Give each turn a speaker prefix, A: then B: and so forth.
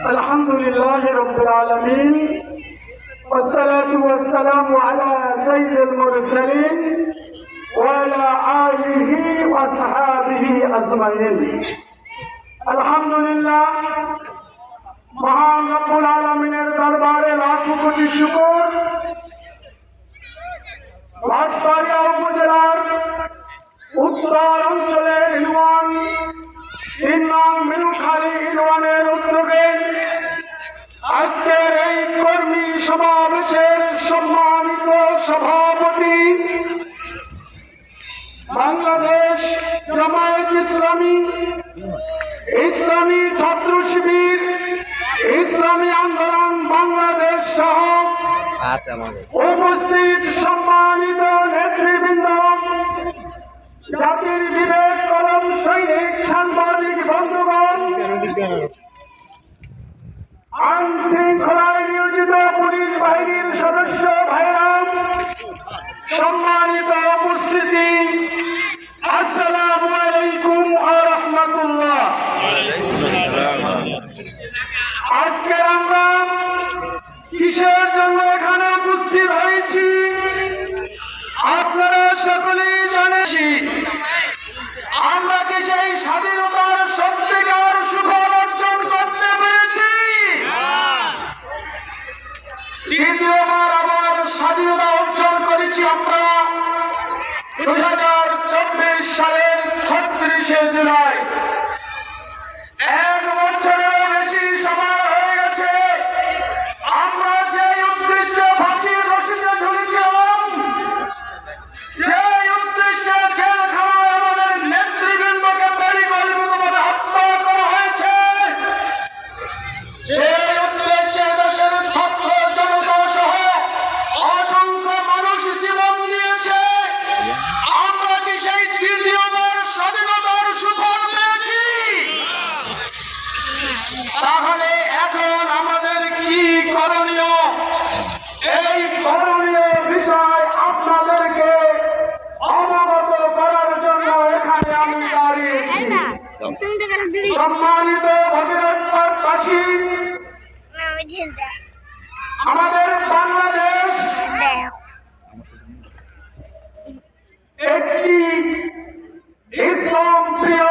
A: अल्हम्दुलिल्लाह रब्बिल आलमीन वस्सलातु वस्सलामु अला सय्यिदिल मुरसलीन व अला आलिहि व असहाबिहि अजमाइन। अल्हम्दुलिल्लाह, महान रब्बुल आलमीনের দরবারে লাখো কোটি শুকর। ভাটপাড়িয়া উপজেলার উত্তর অঞ্চলের ইউনিয়ন ৩ নং মিনুখালী ইউনিয়নের উদ্যোগে আজকের এই কর্মী সমাবেশের সম্মানিত সভাপতি বাংলাদেশ জামায়াত ইসলামী, ইসলামী ছাত্র শিবির, ইসলামী আন্দোলন বাংলাদেশ সহ উপস্থিত সম্মানিত নেতৃবৃন্দ, জাতির বিবেক কলম সৈনিক সাংবাদিক বন্ধুগণ, আইন শৃঙ্খলায় নিয়োজিত পুলিশ বাহিনীর সদস্য ভাইরা, সম্মানিত উপস্থিতি, আসসালামু আলাইকুম ওয়া রাহমাতুল্লাহ। আজকে আমরা কিসের জন্য এখানে উপস্থিত হয়েছি আপনারা সকলেই জানেন। আমরা কি সেই স্বাধীনতার সত্যিকার সুফল অর্জন করতে পেরেছি? দ্বিতীয়বার আবার স্বাধীনতা অর্জন করেছি আমরা 2024 সালের 36শে জুলাই। 1 বছরেরও বেশি সময় হয়ে গেছে। আমরা যে উদ্দেশ্যে ফাঁসির রশিতে ঝুলেছিলাম, যে উদ্দেশ্যে জেলখানায় আমাদের নেতৃবৃন্দকে পরিকল্পিতভাবে হত্যা করা হয়েছে, যে উদ্দেশ্যে দেশের ছাত্র জনতা সহ অসংখ্য মানুষ জীবন দিয়েছে, আমরা কি সেই দ্বিতীয়বার স্বাধীনতার সুফল পেয়েছি? তাহলে এখন আমাদের কি করণীয়? এই করণীয় বিষয় আপনাদেরকে অবগত করার জন্য এখানে আমি দাঁড়িয়েছি। সম্মানিত ভগীরথবাসী, আমাদের বাংলাদেশ একটি ইসলাম প্রিয়